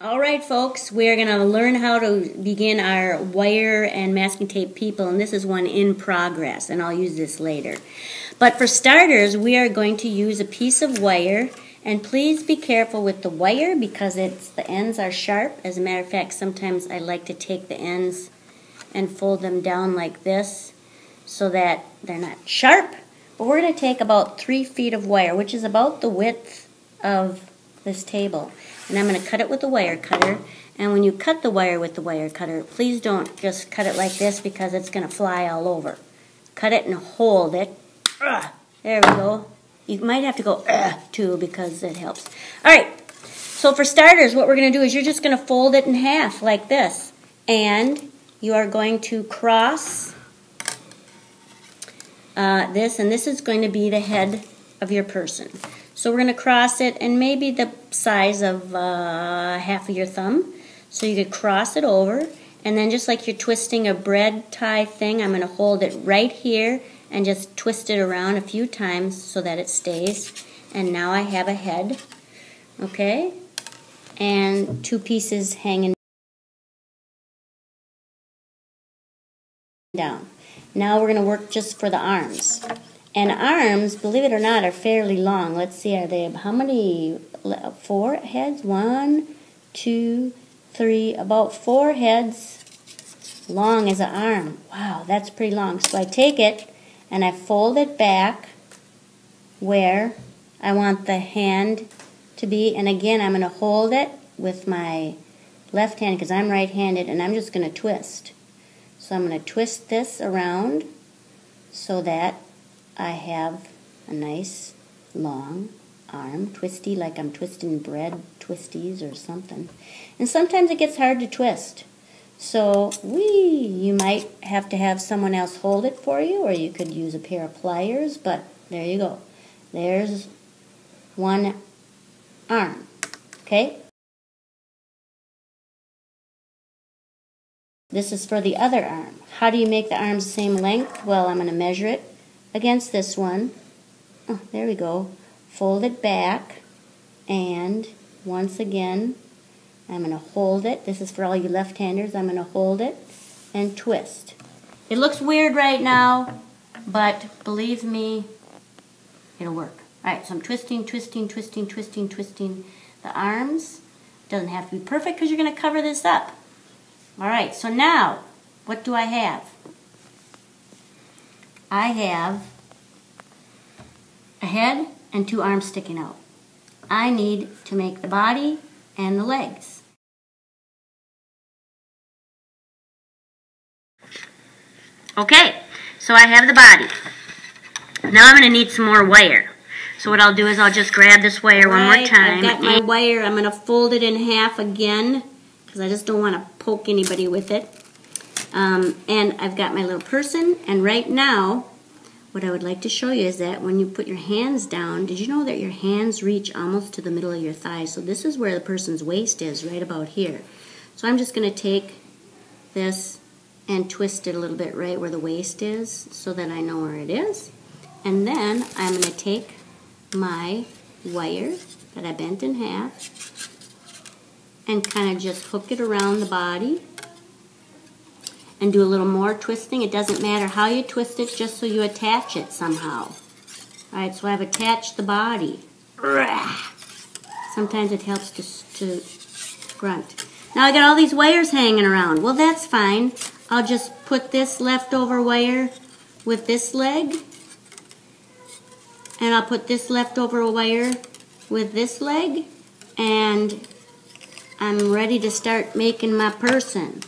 Alright folks, we're going to learn how to begin our wire and masking tape people, and this is one in progress, and I'll use this later. But for starters, we are going to use a piece of wire, and please be careful with the wire because the ends are sharp. As a matter of fact, sometimes I like to take the ends and fold them down like this so that they're not sharp. But we're going to take about 3 feet of wire, which is about the width of this table. And I'm going to cut it with the wire cutter. And when you cut the wire with the wire cutter, please don't just cut it like this because it's going to fly all over. Cut it and hold it. There we go. You might have to go too because it helps. Alright, so for starters, what we're going to do is you're just going to fold it in half like this. And you are going to cross this, and this is going to be the head of your person. So we're going to cross it, and maybe the size of half of your thumb. So you could cross it over, and then just like you're twisting a bread tie thing, I'm going to hold it right here and just twist it around a few times so that it stays. And now I have a head, okay? And 2 pieces hanging down. Now we're going to work just for the arms. And arms, believe it or not, are fairly long. Let's see, are they, how many, 4 heads? 1, 2, 3, about 4 heads long as an arm. Wow, that's pretty long. So I take it and I fold it back where I want the hand to be. And again, I'm going to hold it with my left hand because I'm right-handed, and I'm just going to twist. So I'm going to twist this around so that I have a nice long arm, twisty, like I'm twisting bread twisties or something. And sometimes it gets hard to twist. So you might have to have someone else hold it for you, or you could use a pair of pliers, but there you go. There's one arm, okay? This is for the other arm. How do you make the arms the same length? Well, I'm going to measure it against this one. Oh, there we go. Fold it back, and once again I'm going to hold it. This is for all you left-handers. I'm going to hold it and twist. It looks weird right now, but believe me, it'll work. Alright, so I'm twisting, twisting, twisting, twisting, twisting the arms. Doesn't have to be perfect because you're going to cover this up. Alright, so now, what do I have? I have a head and 2 arms sticking out. I need to make the body and the legs. Okay, so I have the body. Now I'm going to need some more wire. So what I'll do is I'll just grab this wire one more time. I've got my wire. I'm going to fold it in half again because I just don't want to poke anybody with it. And I've got my little person, and right now what I would like to show you is that when you put your hands down, did you know that your hands reach almost to the middle of your thighs? So this is where the person's waist is, right about here. So I'm just going to take this and twist it a little bit right where the waist is so that I know where it is. And then I'm going to take my wire that I bent in half and kind of just hook it around the body and do a little more twisting. It doesn't matter how you twist it, just so you attach it somehow. Alright, so I've attached the body. Sometimes it helps to grunt. Now I got all these wires hanging around. Well, that's fine. I'll just put this leftover wire with this leg, and I'll put this leftover wire with this leg, and I'm ready to start making my person.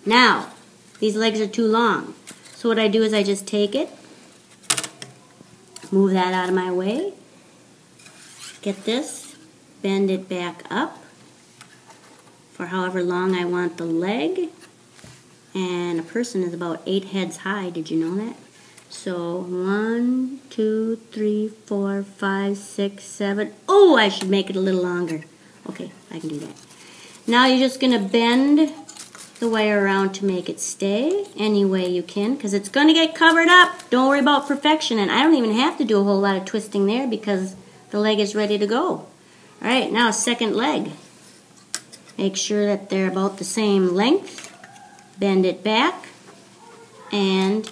Now, these legs are too long. So what I do is I just take it, move that out of my way, get this, bend it back up for however long I want the leg. And a person is about 8 heads high. Did you know that? So 1, 2, 3, 4, 5, 6, 7. Oh, I should make it a little longer. Okay, I can do that. Now you're just going to bend the wire around to make it stay any way you can, because it's going to get covered up. Don't worry about perfection. And I don't even have to do a whole lot of twisting there because the leg is ready to go. Alright, now second leg. Make sure that they're about the same length. Bend it back. And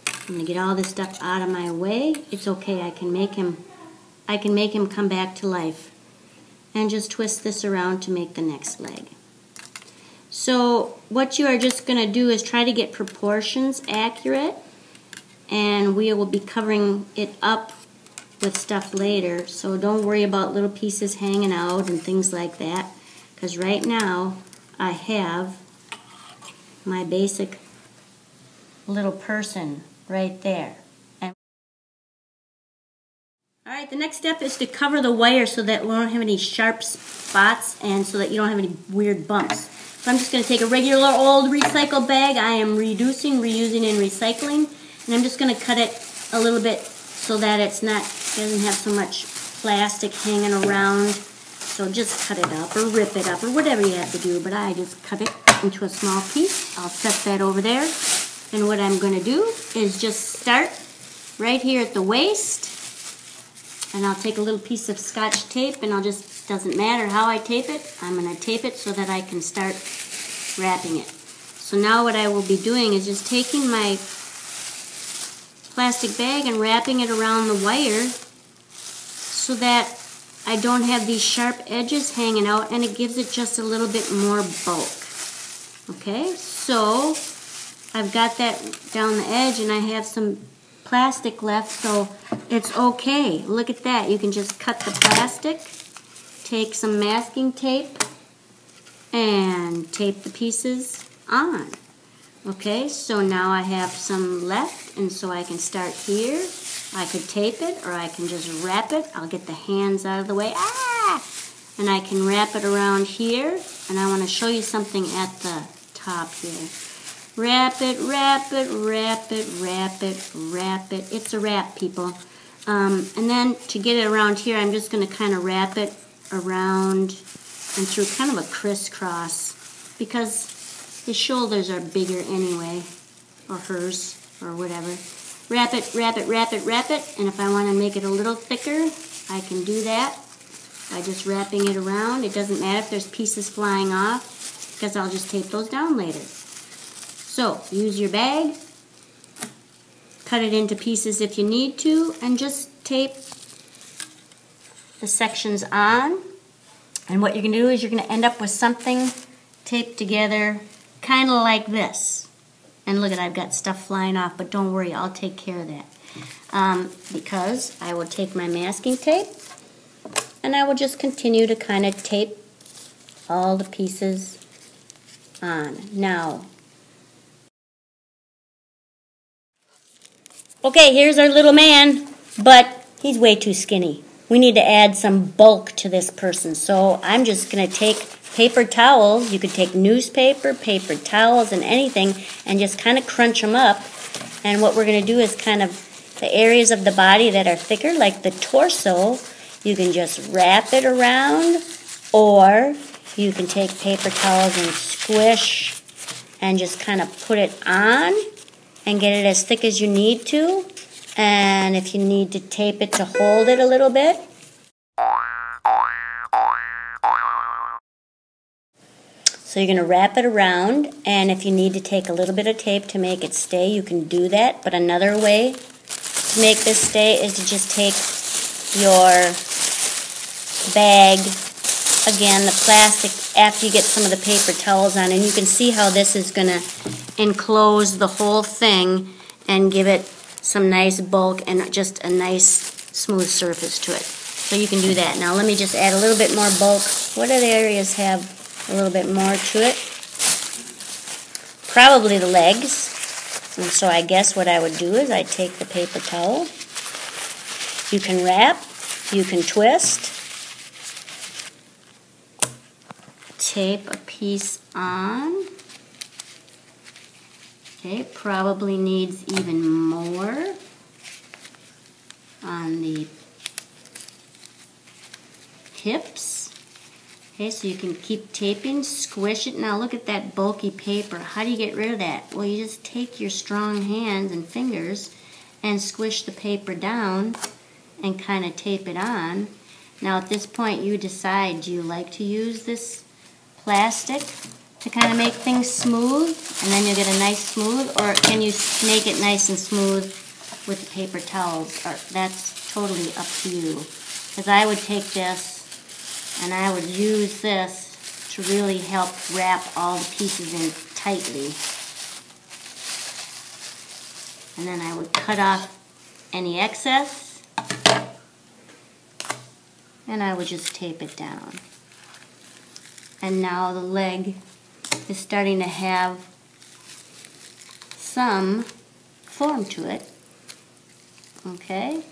I'm going to get all this stuff out of my way. It's okay, I can make him come back to life. And just twist this around to make the next leg. So what you are just going to do is try to get proportions accurate, and we will be covering it up with stuff later, so don't worry about little pieces hanging out and things like that, because right now I have my basic little person right there. Alright, the next step is to cover the wire so that we don't have any sharp spots and so that you don't have any weird bumps. So I'm just going to take a regular old recycle bag. I am reducing, reusing, and recycling. And I'm just going to cut it a little bit so that it doesn't have so much plastic hanging around. So just cut it up or rip it up or whatever you have to do. But I just cut it into a small piece. I'll set that over there. And what I'm going to do is just start right here at the waist. And I'll take a little piece of Scotch tape, and doesn't matter how I tape it, I'm going to tape it so that I can start wrapping it. So now what I will be doing is just taking my plastic bag and wrapping it around the wire so that I don't have these sharp edges hanging out, and it gives it just a little bit more bulk. Okay, so I've got that down the edge, and I have some plastic left, so it's okay. Look at that. You can just cut the plastic, take some masking tape, and tape the pieces on. Okay, so now I have some left, and so I can start here. I could tape it, or I can just wrap it. I'll get the hands out of the way. Ah! And I can wrap it around here, and I want to show you something at the top here. Wrap it, wrap it, wrap it, wrap it, wrap it. It's a wrap, people. And then to get it around here, I'm just going to kind of wrap it around and through kind of a crisscross, because his shoulders are bigger anyway, or hers, or whatever. Wrap it, wrap it, wrap it, wrap it. And if I want to make it a little thicker, I can do that by just wrapping it around. It doesn't matter if there's pieces flying off, because I'll just tape those down later. So, use your bag, cut it into pieces if you need to, and just tape the sections on. And what you're going to do is you're going to end up with something taped together kind of like this. And look at, I've got stuff flying off, but don't worry, I'll take care of that. Because I will take my masking tape, and I will just continue to kind of tape all the pieces on. Now, okay, here's our little man, but he's way too skinny. We need to add some bulk to this person. So I'm just going to take paper towels. You could take newspaper, paper towels, and anything, and just kind of crunch them up. And what we're going to do is kind of the areas of the body that are thicker, like the torso, you can just wrap it around, or you can take paper towels and squish and just kind of put it on and get it as thick as you need to. And if you need to tape it to hold it a little bit. So you're going to wrap it around, and if you need to take a little bit of tape to make it stay, you can do that. But another way to make this stay is to just take your bag, again, the plastic, after you get some of the paper towels on, and you can see how this is going to enclose the whole thing and give it some nice bulk and just a nice smooth surface to it. So you can do that. Now let me just add a little bit more bulk. What other areas have a little bit more to it? Probably the legs. And so I guess what I would do is I'd take the paper towel. You can wrap, you can twist, tape a piece on. Okay, probably needs even more on the hips. Okay, so you can keep taping, squish it. Now look at that bulky paper. How do you get rid of that? Well, you just take your strong hands and fingers and squish the paper down and kind of tape it on. Now at this point you decide, do you like to use this plastic to kind of make things smooth, and then you get a nice smooth, or can you make it nice and smooth with the paper towels? Or that's totally up to you. Because I would take this and I would use this to really help wrap all the pieces in tightly. And then I would cut off any excess, and I would just tape it down. And now the leg is starting to have some form to it. Okay?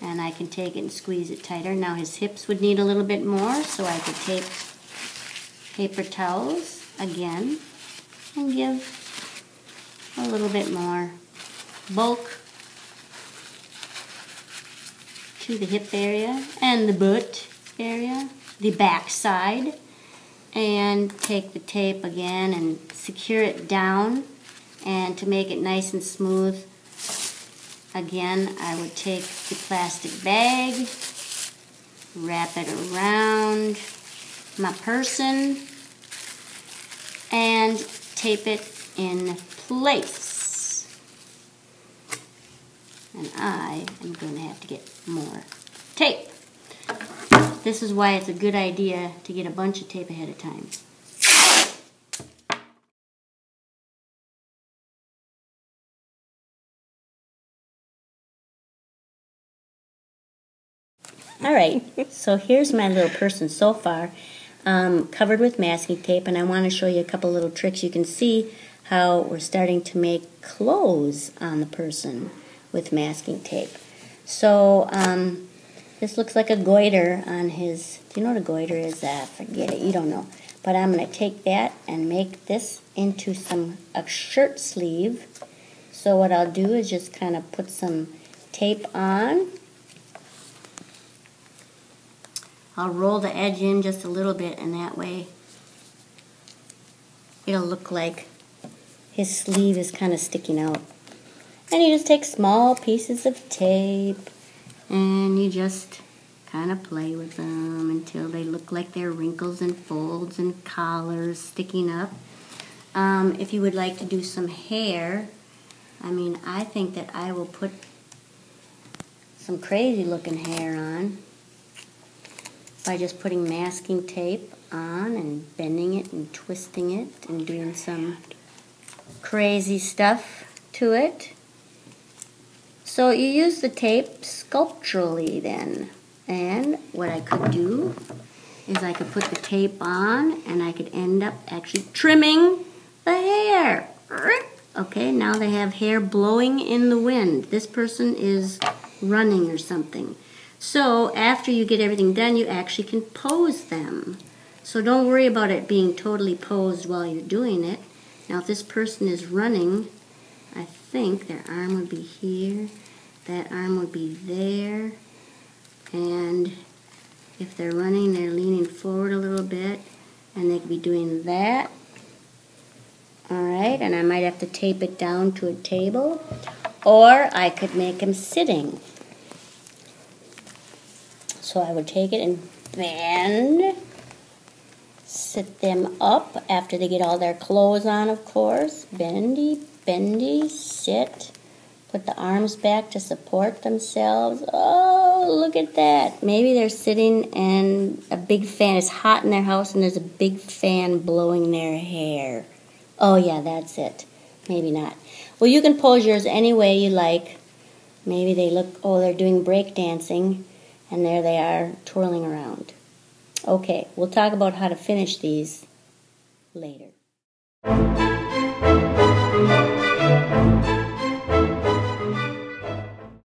And I can take it and squeeze it tighter. Now his hips would need a little bit more, so I could tape paper towels again and give a little bit more bulk to the hip area and the butt area, the back side, and take the tape again and secure it down. And to make it nice and smooth, again, I would take the plastic bag, wrap it around my person, and tape it in place. And I am going to have to get more tape. This is why it's a good idea to get a bunch of tape ahead of time. Alright, so here's my little person so far, covered with masking tape, and I want to show you a couple little tricks. You can see how we're starting to make clothes on the person with masking tape. So this looks like a goiter on his, do you know what a goiter is? Forget it, you don't know. But I'm going to take that and make this into a shirt sleeve. So what I'll do is just kind of put some tape on. I'll roll the edge in just a little bit, and that way it'll look like his sleeve is kind of sticking out. And you just take small pieces of tape and you just kind of play with them until they look like they're wrinkles and folds and collars sticking up. If you would like to do some hair, I think that I will put some crazy looking hair on by just putting masking tape on and bending it and twisting it and doing some crazy stuff to it. So you use the tape sculpturally then. And what I could do is I could put the tape on and I could end up actually trimming the hair. Okay, now they have hair blowing in the wind. This person is running or something. So after you get everything done, you actually can pose them. So don't worry about it being totally posed while you're doing it. Now if this person is running, I think their arm would be here, that arm would be there, and if they're running, they're leaning forward a little bit, and they could be doing that. Alright, and I might have to tape it down to a table, or I could make them sitting. So I would take it and bend, sit them up after they get all their clothes on, of course. Bendy, bendy, sit. Put the arms back to support themselves. Oh, look at that. Maybe they're sitting and a big fan is hot in their house and there's a big fan blowing their hair. Oh yeah, that's it. Maybe not. Well, you can pose yours any way you like. Maybe they look, oh, they're doing break dancing, and there they are twirling around. Okay, we'll talk about how to finish these later.